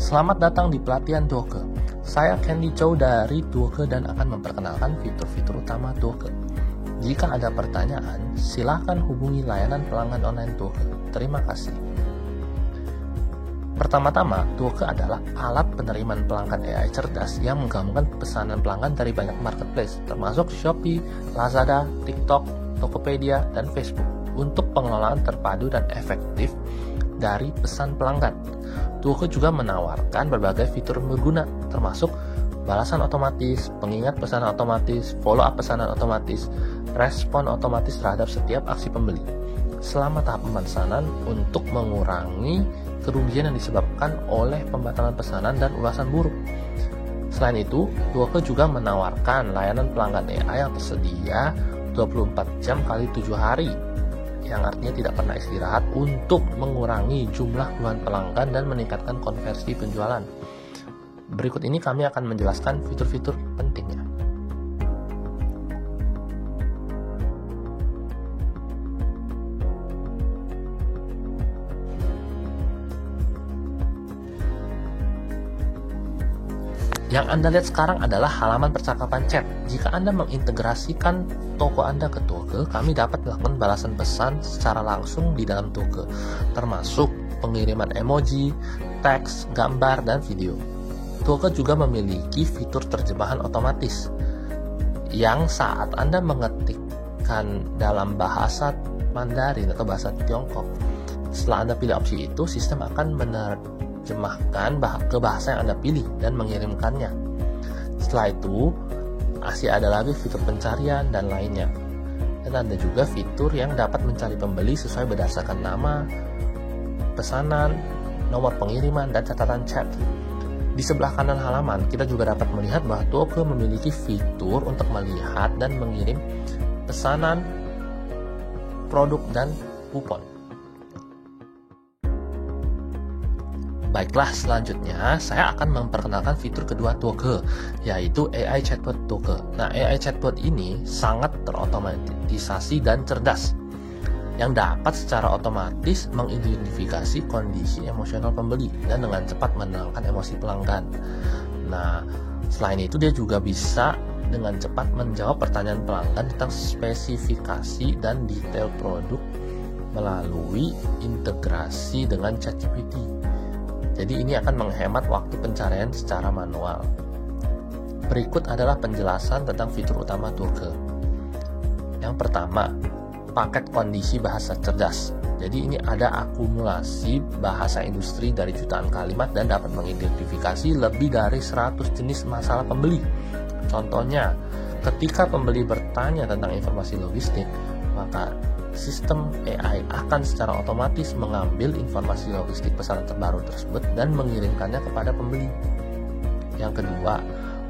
Selamat datang di pelatihan Tuoke. Saya Candy Chow dari Tuoke dan akan memperkenalkan fitur-fitur utama Tuoke. Jika ada pertanyaan, silakan hubungi layanan pelanggan online Tuoke. Terima kasih. Pertama-tama, Tuoke adalah alat penerimaan pelanggan AI cerdas yang menggabungkan pesanan pelanggan dari banyak marketplace, termasuk Shopee, Lazada, TikTok, Tokopedia, dan Facebook, untuk pengelolaan terpadu dan efektif dari pesan pelanggan. Tuoke juga menawarkan berbagai fitur berguna, termasuk balasan otomatis, pengingat pesanan otomatis, follow-up pesanan otomatis, respon otomatis terhadap setiap aksi pembeli, selama tahap pemesanan untuk mengurangi kerugian yang disebabkan oleh pembatalan pesanan dan ulasan buruk. Selain itu, Tuoke juga menawarkan layanan pelanggan AI yang tersedia 24 jam kali 7 hari, yang artinya tidak pernah istirahat, untuk mengurangi jumlah keluhan pelanggan dan meningkatkan konversi penjualan. Berikut ini kami akan menjelaskan fitur-fitur pentingnya. Yang Anda lihat sekarang adalah halaman percakapan chat. Jika Anda mengintegrasikan toko Anda ke Tuoke, kami dapat melakukan balasan pesan secara langsung di dalam Tuoke, termasuk pengiriman emoji, teks, gambar, dan video. Tuoke juga memiliki fitur terjemahan otomatis, yang saat Anda mengetikkan dalam bahasa Mandarin atau bahasa Tiongkok, setelah Anda pilih opsi itu, sistem akan menerjemahkan ke bahasa yang Anda pilih dan mengirimkannya. Setelah itu, masih ada lagi fitur pencarian dan lainnya. Dan ada juga fitur yang dapat mencari pembeli sesuai berdasarkan nama, pesanan, nomor pengiriman, dan catatan chat. Di sebelah kanan halaman, kita juga dapat melihat bahwa Tuoke memiliki fitur untuk melihat dan mengirim pesanan, produk, dan kupon. Baiklah, selanjutnya saya akan memperkenalkan fitur kedua Tuoke, yaitu AI Chatbot Tuoke. Nah, AI Chatbot ini sangat terotomatisasi dan cerdas, yang dapat secara otomatis mengidentifikasi kondisi emosional pembeli dan dengan cepat menenangkan emosi pelanggan. Nah, selain itu dia juga bisa dengan cepat menjawab pertanyaan pelanggan tentang spesifikasi dan detail produk melalui integrasi dengan ChatGPT. Jadi ini akan menghemat waktu pencarian secara manual. Berikut adalah penjelasan tentang fitur utama Tuoke. Yang pertama, paket kondisi bahasa cerdas. Jadi ini ada akumulasi bahasa industri dari jutaan kalimat dan dapat mengidentifikasi lebih dari 100 jenis masalah pembeli. Contohnya, ketika pembeli bertanya tentang informasi logistik, maka sistem AI akan secara otomatis mengambil informasi logistik pesanan terbaru tersebut dan mengirimkannya kepada pembeli. Yang kedua,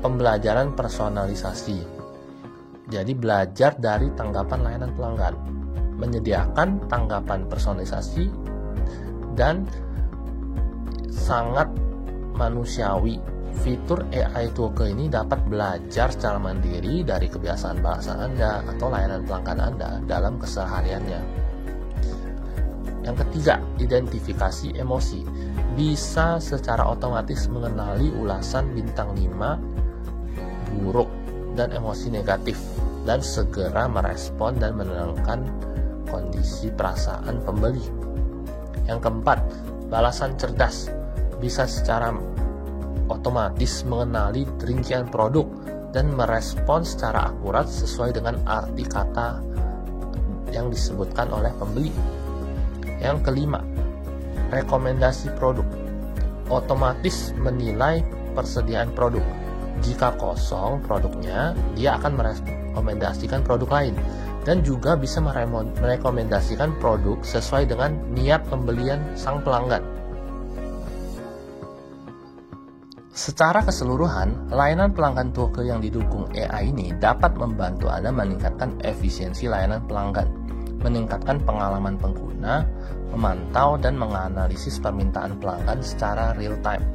pembelajaran personalisasi. Jadi belajar dari tanggapan layanan pelanggan, menyediakan tanggapan personalisasi dan sangat manusiawi. Fitur AI Tuoke ini dapat belajar secara mandiri dari kebiasaan bahasa Anda atau layanan pelanggan Anda dalam kesehariannya. Yang ketiga, identifikasi emosi. Bisa secara otomatis mengenali ulasan bintang 5, buruk, dan emosi negatif, dan segera merespon dan menenangkan kondisi perasaan pembeli. Yang keempat, balasan cerdas. Bisa secara otomatis mengenali rincian produk dan merespon secara akurat sesuai dengan arti kata yang disebutkan oleh pembeli. Yang kelima, rekomendasi produk. Otomatis menilai persediaan produk. Jika kosong produknya, dia akan merekomendasikan produk lain dan juga bisa merekomendasikan produk sesuai dengan niat pembelian sang pelanggan. Secara keseluruhan, layanan pelanggan Tuoke yang didukung AI ini dapat membantu Anda meningkatkan efisiensi layanan pelanggan, meningkatkan pengalaman pengguna, memantau dan menganalisis permintaan pelanggan secara real time,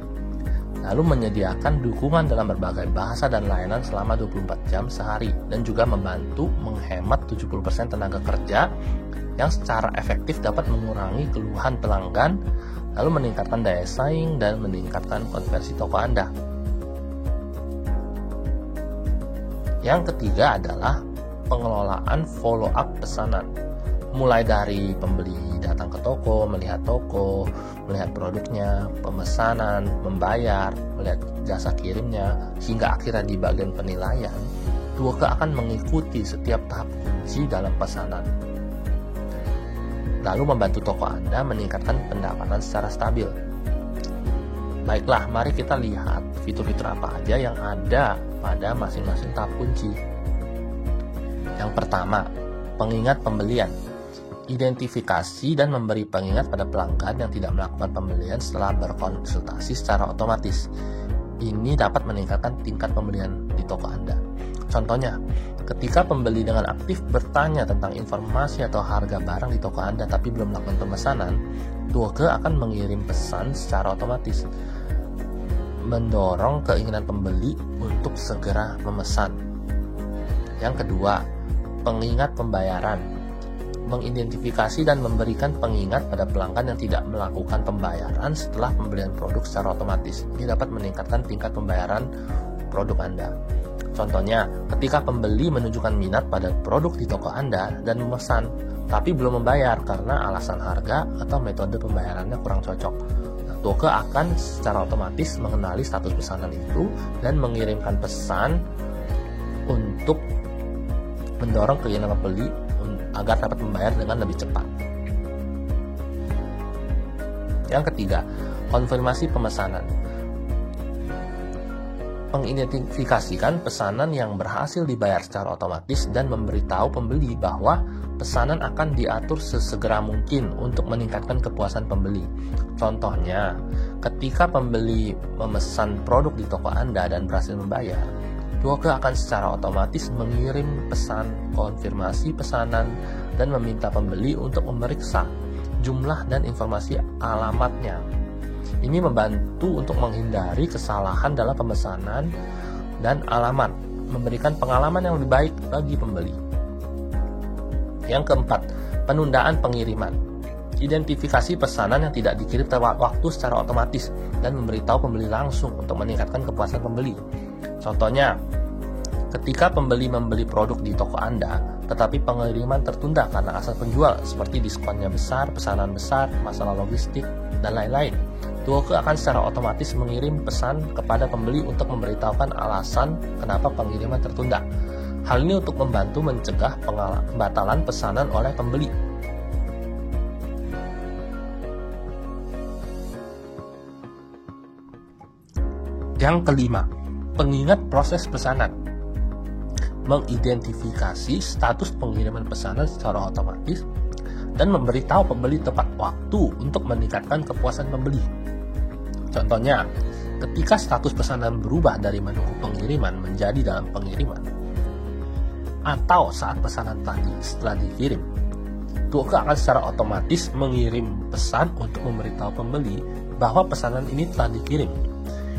lalu menyediakan dukungan dalam berbagai bahasa dan layanan selama 24 jam sehari, dan juga membantu menghemat 70% tenaga kerja yang secara efektif dapat mengurangi keluhan pelanggan lalu meningkatkan daya saing dan meningkatkan konversi toko Anda. Yang ketiga adalah pengelolaan follow up pesanan. Mulai dari pembeli datang ke toko, melihat produknya, pemesanan, membayar, melihat jasa kirimnya, hingga akhirnya di bagian penilaian, Duoke akan mengikuti setiap tahap kunci dalam pesanan. Lalu membantu toko Anda meningkatkan pendapatan secara stabil. Baiklah, mari kita lihat fitur-fitur apa aja yang ada pada masing-masing tahap kunci. Yang pertama, pengingat pembelian. Identifikasi dan memberi pengingat pada pelanggan yang tidak melakukan pembelian setelah berkonsultasi secara otomatis. Ini dapat meningkatkan tingkat pembelian di toko Anda. Contohnya, ketika pembeli dengan aktif bertanya tentang informasi atau harga barang di toko Anda tapi belum melakukan pemesanan, Duoke akan mengirim pesan secara otomatis, mendorong keinginan pembeli untuk segera memesan. Yang kedua, pengingat pembayaran. Mengidentifikasi dan memberikan pengingat pada pelanggan yang tidak melakukan pembayaran setelah pembelian produk secara otomatis. Ini dapat meningkatkan tingkat pembayaran produk Anda. Contohnya, ketika pembeli menunjukkan minat pada produk di toko Anda dan memesan, tapi belum membayar karena alasan harga atau metode pembayarannya kurang cocok, Duoke akan secara otomatis mengenali status pesanan itu dan mengirimkan pesan untuk mendorong keinginan pembeli agar dapat membayar dengan lebih cepat. Yang ketiga, konfirmasi pemesanan. Mengidentifikasikan pesanan yang berhasil dibayar secara otomatis dan memberitahu pembeli bahwa pesanan akan diatur sesegera mungkin untuk meningkatkan kepuasan pembeli. Contohnya, ketika pembeli memesan produk di toko Anda dan berhasil membayar, Duoke akan secara otomatis mengirim pesan konfirmasi pesanan dan meminta pembeli untuk memeriksa jumlah dan informasi alamatnya. Ini membantu untuk menghindari kesalahan dalam pemesanan dan alamat, memberikan pengalaman yang lebih baik bagi pembeli. Yang keempat, penundaan pengiriman. Identifikasi pesanan yang tidak dikirim tepat waktu secara otomatis dan memberitahu pembeli langsung untuk meningkatkan kepuasan pembeli. Contohnya, ketika pembeli membeli produk di toko Anda, tetapi pengiriman tertunda karena alasan penjual seperti diskonnya besar, pesanan besar, masalah logistik, dan lain-lain, Duoke akan secara otomatis mengirim pesan kepada pembeli untuk memberitahukan alasan kenapa pengiriman tertunda. Hal ini untuk membantu mencegah pembatalan pesanan oleh pembeli. Yang kelima, pengingat proses pesanan. Mengidentifikasi status pengiriman pesanan secara otomatis dan memberitahu pembeli tepat waktu untuk meningkatkan kepuasan pembeli. Contohnya, ketika status pesanan berubah dari menunggu pengiriman menjadi dalam pengiriman, atau saat pesanan setelah dikirim, Duoke akan secara otomatis mengirim pesan untuk memberitahu pembeli bahwa pesanan ini telah dikirim.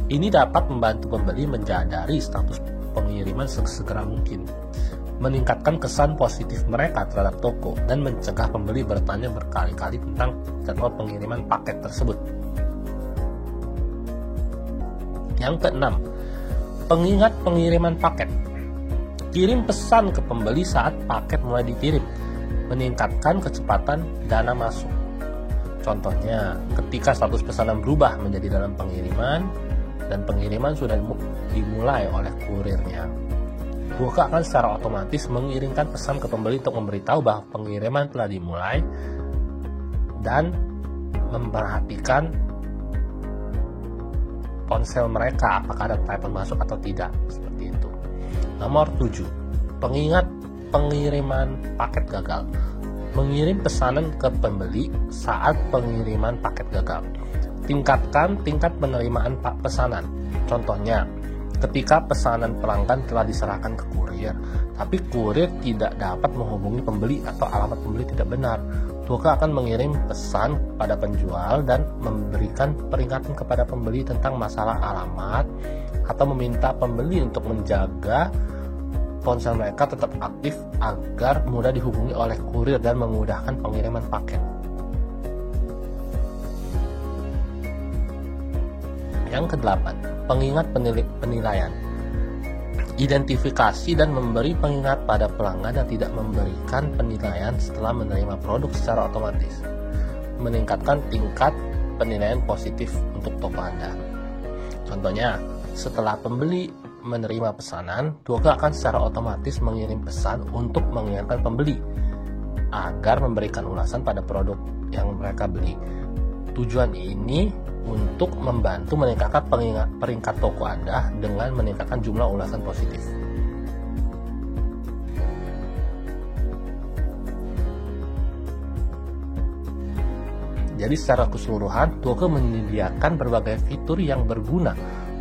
Ini dapat membantu pembeli menyadari status pengiriman sesegera mungkin, meningkatkan kesan positif mereka terhadap toko, dan mencegah pembeli bertanya berkali-kali tentang jadwal pengiriman paket tersebut. Yang keenam, pengingat pengiriman paket. Kirim pesan ke pembeli saat paket mulai dikirim, meningkatkan kecepatan dana masuk. Contohnya, ketika status pesanan berubah menjadi dalam pengiriman, dan pengiriman sudah dimulai oleh kurirnya, Duoke akan secara otomatis mengirimkan pesan ke pembeli untuk memberitahu bahwa pengiriman telah dimulai dan memperhatikan ponsel mereka apakah ada telepon masuk atau tidak, seperti itu. Nomor 7, pengingat pengiriman paket gagal. Mengirim pesanan ke pembeli saat pengiriman paket gagal. Tingkatkan tingkat penerimaan pesanan. Contohnya, ketika pesanan pelanggan telah diserahkan ke kurir, tapi kurir tidak dapat menghubungi pembeli atau alamat pembeli tidak benar, Duoke akan mengirim pesan pada penjual dan memberikan peringatan kepada pembeli tentang masalah alamat, atau meminta pembeli untuk menjaga ponsel mereka tetap aktif agar mudah dihubungi oleh kurir dan memudahkan pengiriman paket. Yang kedelapan, pengingat penilaian. Identifikasi dan memberi pengingat pada pelanggan yang tidak memberikan penilaian setelah menerima produk secara otomatis, meningkatkan tingkat penilaian positif untuk toko Anda. Contohnya, setelah pembeli menerima pesanan, toko akan secara otomatis mengirim pesan untuk mengingatkan pembeli agar memberikan ulasan pada produk yang mereka beli. Tujuan ini untuk membantu meningkatkan peringkat toko Anda dengan meningkatkan jumlah ulasan positif. Jadi secara keseluruhan, toko menyediakan berbagai fitur yang berguna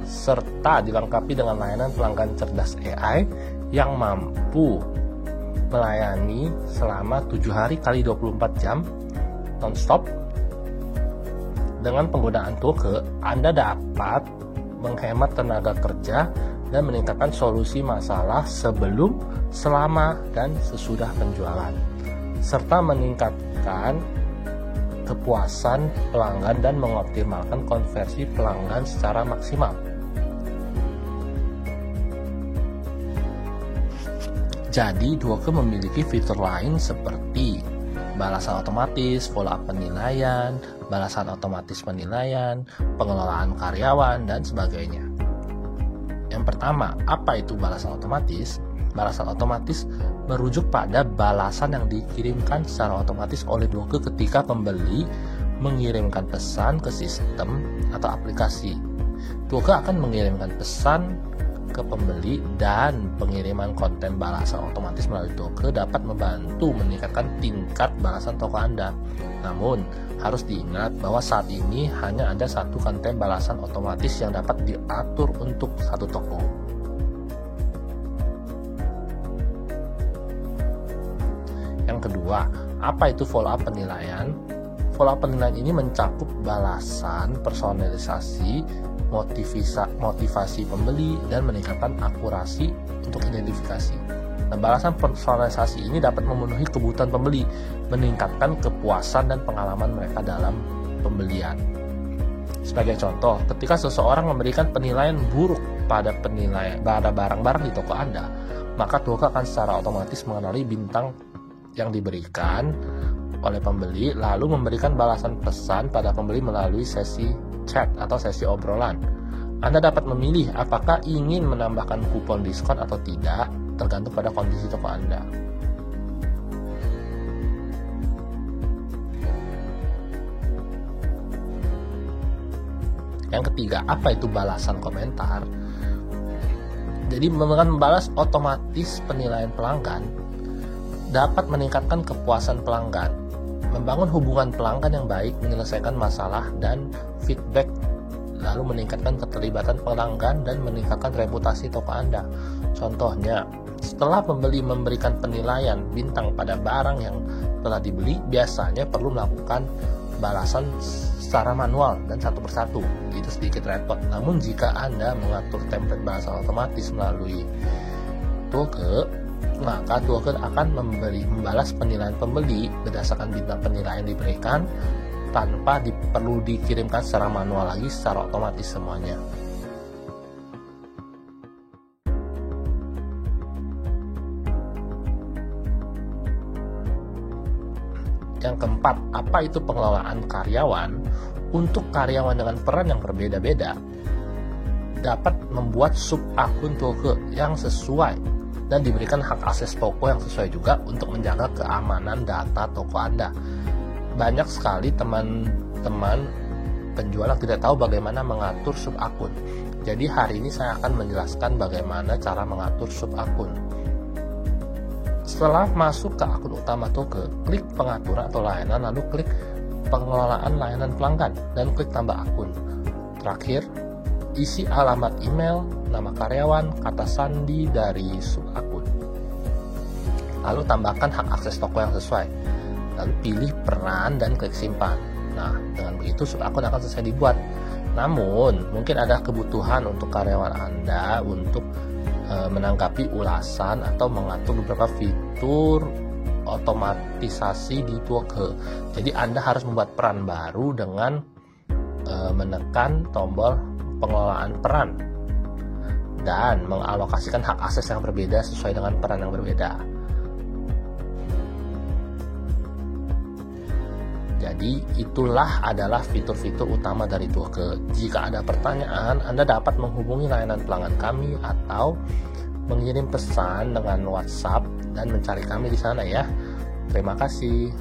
serta dilengkapi dengan layanan pelanggan cerdas AI yang mampu melayani selama 7 hari kali 24 jam non-stop. Dengan penggunaan Toke, Anda dapat menghemat tenaga kerja dan meningkatkan solusi masalah sebelum, selama, dan sesudah penjualan, serta meningkatkan kepuasan pelanggan dan mengoptimalkan konversi pelanggan secara maksimal. Jadi, Toke memiliki fitur lain seperti balasan otomatis, follow-up penilaian, balasan otomatis penilaian, pengelolaan karyawan, dan sebagainya. Yang pertama, apa itu balasan otomatis? Balasan otomatis merujuk pada balasan yang dikirimkan secara otomatis oleh Toke ketika pembeli mengirimkan pesan ke sistem atau aplikasi. Toke akan mengirimkan pesan ke pembeli, dan pengiriman konten balasan otomatis melalui Toke dapat membantu meningkatkan tingkat balasan toko Anda. Namun, harus diingat bahwa saat ini hanya ada satu konten balasan otomatis yang dapat diatur untuk satu toko. Yang kedua, apa itu follow-up penilaian? Follow-up penilaian ini mencakup balasan personalisasi, motivasi pembeli, dan meningkatkan akurasi untuk identifikasi. Nah, balasan personalisasi ini dapat memenuhi kebutuhan pembeli, meningkatkan kepuasan dan pengalaman mereka dalam pembelian. Sebagai contoh, ketika seseorang memberikan penilaian buruk pada barang-barang di toko Anda, maka Toke akan secara otomatis mengenali bintang yang diberikan oleh pembeli, lalu memberikan balasan pesan pada pembeli melalui sesi chat atau sesi obrolan. Anda dapat memilih apakah ingin menambahkan kupon diskon atau tidak, tergantung pada kondisi toko Anda. Yang ketiga, apa itu balasan komentar? Jadi dengan membalas otomatis penilaian pelanggan dapat meningkatkan kepuasan pelanggan, membangun hubungan pelanggan yang baik, menyelesaikan masalah dan feedback, lalu meningkatkan keterlibatan pelanggan dan meningkatkan reputasi toko Anda. Contohnya, setelah pembeli memberikan penilaian bintang pada barang yang telah dibeli, biasanya perlu melakukan balasan secara manual dan satu persatu. Itu sedikit repot. Namun jika Anda mengatur template balasan otomatis melalui Toke, maka Toke akan membalas penilaian pembeli berdasarkan bintang penilaian diberikan tanpa perlu dikirimkan secara manual lagi, secara otomatis semuanya. Yang keempat, apa itu pengelolaan karyawan? Untuk karyawan dengan peran yang berbeda-beda, dapat membuat sub akun Toke yang sesuai dan diberikan hak akses toko yang sesuai juga untuk menjaga keamanan data toko Anda. Banyak sekali teman-teman penjual yang tidak tahu bagaimana mengatur sub akun. Jadi hari ini saya akan menjelaskan bagaimana cara mengatur sub akun. Setelah masuk ke akun utama Toke, klik pengaturan atau layanan, lalu klik pengelolaan layanan pelanggan dan klik tambah akun. Terakhir, isi alamat email, nama karyawan, kata sandi dari sub akun. Lalu tambahkan hak akses toko yang sesuai. Lalu pilih peran dan klik simpan. Nah, dengan begitu sub akun akan selesai dibuat. Namun, mungkin ada kebutuhan untuk karyawan Anda untuk menanggapi ulasan atau mengatur beberapa fitur otomatisasi di Toke. Jadi Anda harus membuat peran baru dengan menekan tombol pengelolaan peran dan mengalokasikan hak akses yang berbeda sesuai dengan peran yang berbeda. Jadi itulah adalah fitur-fitur utama dari Duoke. Jika ada pertanyaan, Anda dapat menghubungi layanan pelanggan kami atau mengirim pesan dengan WhatsApp dan mencari kami di sana ya. Terima kasih.